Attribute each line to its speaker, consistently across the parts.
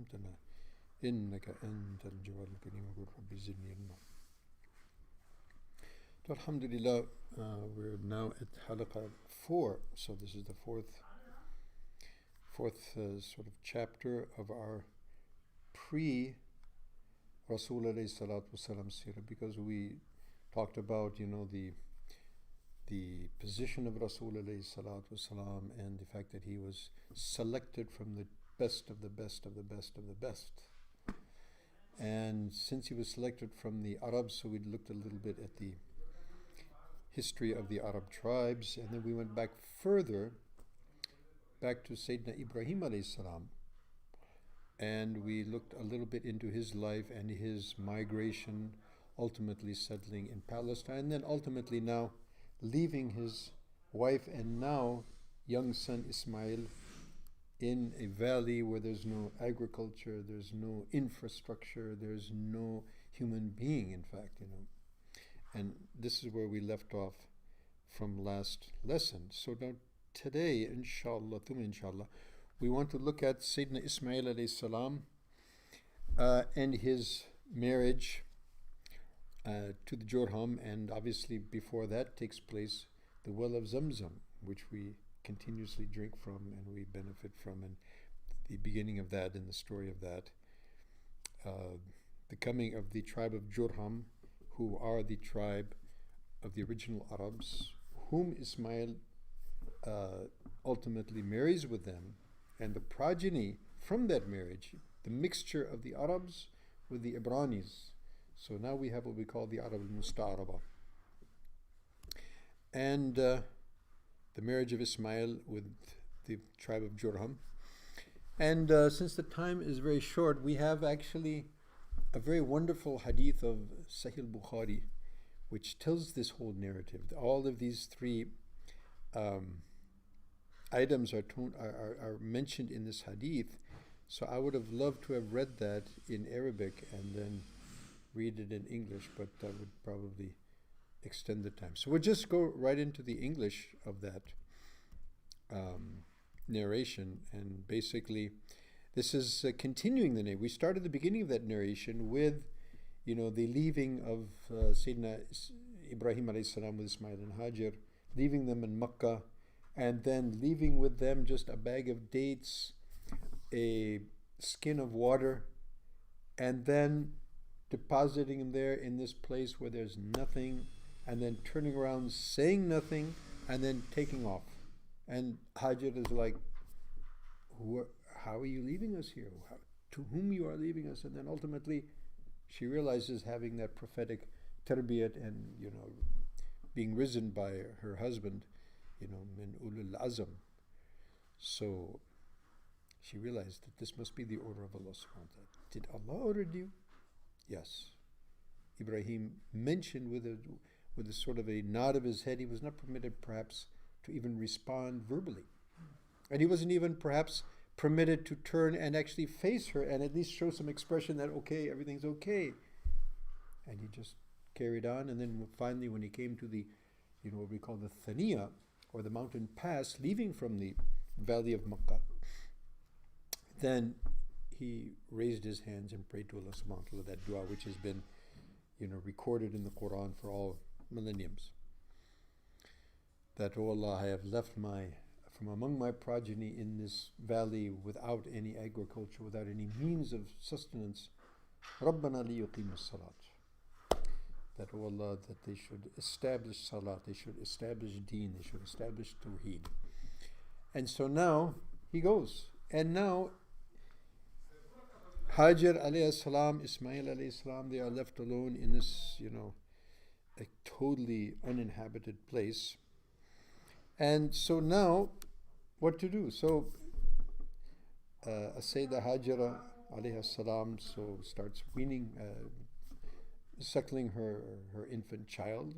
Speaker 1: علمتنا إنك أنت الجواد الكريم وقل ربي زدني علما. So alhamdulillah, we're now at halaqa 4. So this is the fourth sort of chapter of our pre-Rasul alayhi salatu wasalam seerah, because we talked about, the position of Rasul alayhi salatu wasalam and the fact that he was selected from the best of the best of the best of the best. And since he was selected from the Arabs, so we looked a little bit at the history of the Arab tribes, and then we went back further, back to Sayyidina Ibrahim alayhi salam, and we looked a little bit into his life and his migration, ultimately settling in Palestine, and then ultimately now leaving his wife and now young son Ismail in a valley where there's no agriculture, there's no infrastructure, there's no human being, in fact, And this is where we left off from last lesson. So now today, inshallah, we want to look at Sayyidina Ismail alayhi salam and his marriage to the Jurham, and obviously before that takes place the well of Zamzam, which we continuously drink from and we benefit from, and the beginning of that and the story of that, the coming of the tribe of Jurham, who are the tribe of the original Arabs, whom Ismail ultimately marries with them, and the progeny from that marriage, the mixture of the Arabs with the Ibranis. So now we have what we call the Arab al-Musta'araba. And the marriage of Ismail with the tribe of Jurham. And since the time is very short, we have actually a very wonderful hadith of Sahih al-Bukhari, which tells this whole narrative. All of these three items are mentioned in this hadith. So I would have loved to have read that in Arabic and then read it in English, but that would probably extend the time. So we'll just go right into the English of that narration, and basically this is continuing the narration. We started the beginning of that narration with, the leaving of Sayyidina Ibrahim alayhi salam with Ismail and Hajar, leaving them in Makkah, and then leaving with them just a bag of dates, a skin of water, and then depositing them there in this place where there's nothing, and then turning around, saying nothing, and then taking off. And Hajar is like, how are you leaving us here? To whom you are leaving us? And then ultimately she realizes, having that prophetic tarbiyat and, being risen by her husband, min ulul azam. So she realized that this must be the order of Allah subhanahu wa ta'ala. Did Allah order you? Yes. Ibrahim mentioned with a sort of a nod of his head. He was not permitted perhaps to even respond verbally. And he wasn't even perhaps permitted to turn and actually face her and at least show some expression that, okay, everything's okay. And he just carried on. And then finally, when he came to the, what we call the Thaniya, or the mountain pass, leaving from the valley of Makkah, then he raised his hands and prayed to Allah subhanahu wa ta'ala, that dua which has been, recorded in the Quran for all millenniums. That, oh Allah, I have left from among my progeny in this valley without any agriculture, without any means of sustenance. Rabbana liyuqimu salat. That, oh Allah, that they should establish salat, they should establish deen, they should establish tawheed. And so now he goes. And now Hajar alayhi salam, Ismail alayhi salam, they are left alone in this, a totally uninhabited place. And so now, what to do? So, Sayyidah Hajara alayhi salam starts weaning, suckling her infant child,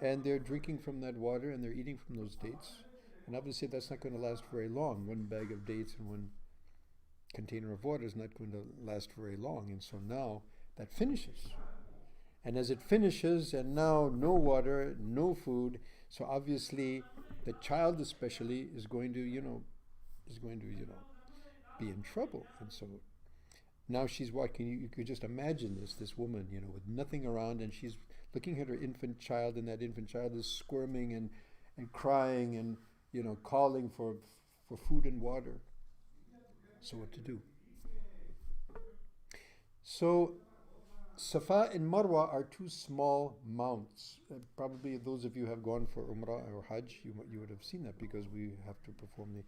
Speaker 1: and they're drinking from that water and they're eating from those dates. And obviously that's not going to last very long. One bag of dates and one container of water is not going to last very long. And so now that finishes. And as it finishes, and now no water, no food, so obviously the child especially is going to, be in trouble. And so Now she's walking. You could just imagine this woman, with nothing around, and she's looking at her infant child, and that infant child is squirming and crying and, calling for food and water. So what to do? So Safa and Marwa are two small mounts. Probably those of you who have gone for Umrah or Hajj, you would have seen that, because we have to perform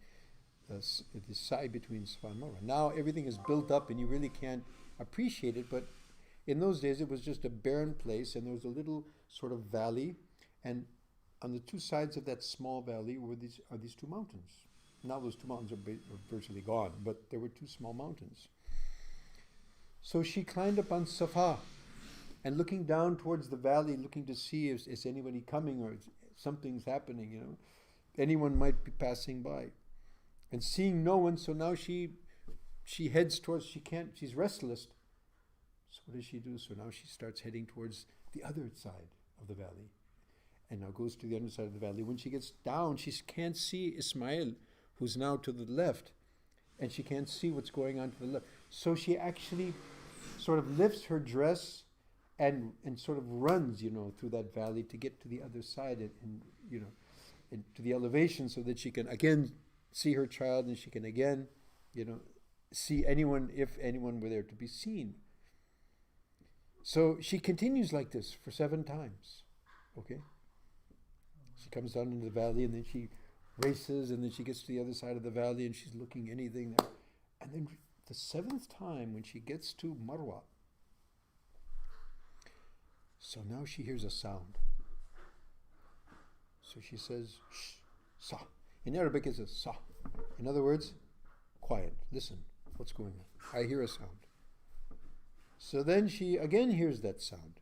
Speaker 1: the sa'i between Safa and Marwa. Now everything is built up and you really can't appreciate it, but in those days it was just a barren place, and there was a little sort of valley, and on the two sides of that small valley are these two mountains. Now those two mountains are virtually gone, but there were two small mountains. So she climbed up on Safa, and looking down towards the valley, looking to see if is anybody coming or something's happening, anyone might be passing by. And seeing no one, so now she heads towards, she's restless. So what does she do? So now she starts heading towards the other side of the valley, and now goes to the other side of the valley. When she gets down, she can't see Ismail, who's now to the left, and she can't see what's going on to the left. So she actually sort of lifts her dress and sort of runs, through that valley to get to the other side and to the elevation, so that she can again see her child, and she can again, see anyone, if anyone were there to be seen. So she continues like this for 7 times. Okay? She comes down into the valley, and then she races, and then she gets to the other side of the valley, and she's looking anything there. And then the 7th time, when she gets to Marwa, so now she hears a sound. So she says, shh, sa. In Arabic it says sa. In other words, quiet, listen, what's going on? I hear a sound. So then she again hears that sound.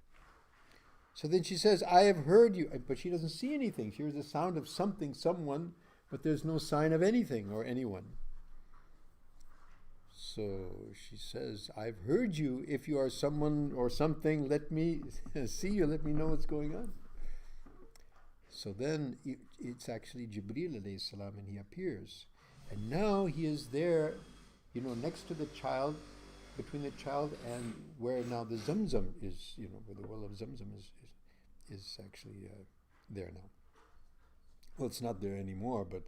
Speaker 1: So then she says, I have heard you, but she doesn't see anything. She hears the sound of something, someone, but there's no sign of anything or anyone. So she says, I've heard you. If you are someone or something, let me see you, let me know what's going on. So then it's actually Jibreel alayhi salam, and he appears. And now he is there, next to the child, between the child and where now the Zamzam is, where the well of Zamzam is actually there now. Well, it's not there anymore, but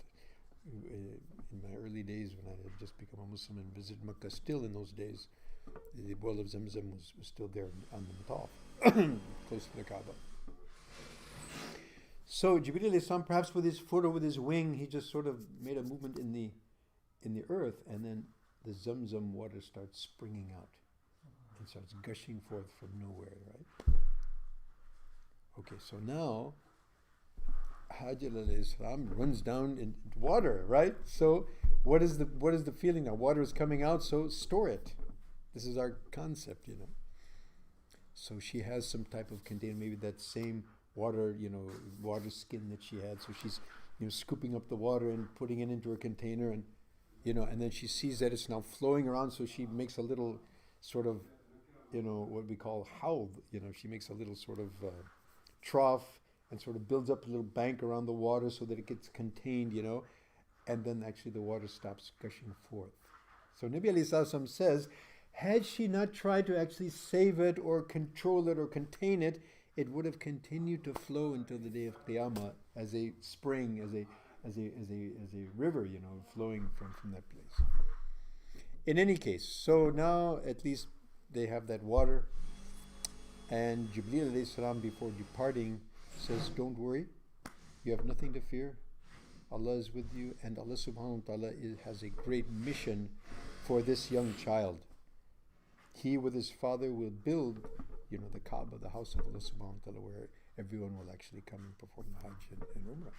Speaker 1: in my early days when I had just become a Muslim and visited Mecca, still in those days, the well of Zamzam was still there on the Mataf, close to the Kaaba. So Jibreel alayhi salam, perhaps with his foot or with his wing, he just sort of made a movement in the earth, and then the Zamzam water starts springing out and starts gushing forth from nowhere, right? Okay, so now Hajar alayhi salam runs down in water, right? So what is the feeling now? Water is coming out, so store it. This is our concept, So she has some type of container, maybe that same water, water skin that she had. So she's, scooping up the water and putting it into her container, and and then she sees that it's now flowing around, so she makes a little sort of, what we call hawd. She makes a little sort of trough and sort of builds up a little bank around the water so that it gets contained, and then actually the water stops gushing forth. So Nabi alayhi salam says, had she not tried to actually save it or control it or contain it, it would have continued to flow until the day of Qiyamah as a spring, as a river, flowing from that place. In any case, so now at least they have that water, and Jibreel alayhi salam, before departing, says, don't worry, you have nothing to fear. Allah is with you, and Allah subhanahu wa ta'ala has a great mission for this young child. He with his father will build, the Kaaba, the house of Allah subhanahu wa ta'ala, where everyone will actually come and perform the Hajj and Umrah.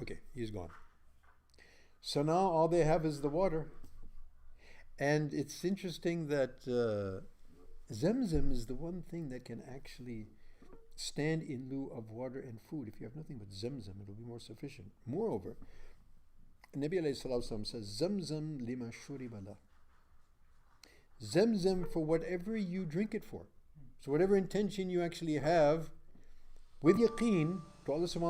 Speaker 1: Okay, he's gone. So now all they have is the water. And it's interesting that Zamzam is the one thing that can actually stand in lieu of water and food. If you have nothing but Zamzam, it'll be more sufficient. Moreover, Nabi alayhi salatu says, Zamzam lima shuribala. Zamzam for whatever you drink it for. So whatever intention you actually have, with yaqeen, to Allah subhanahu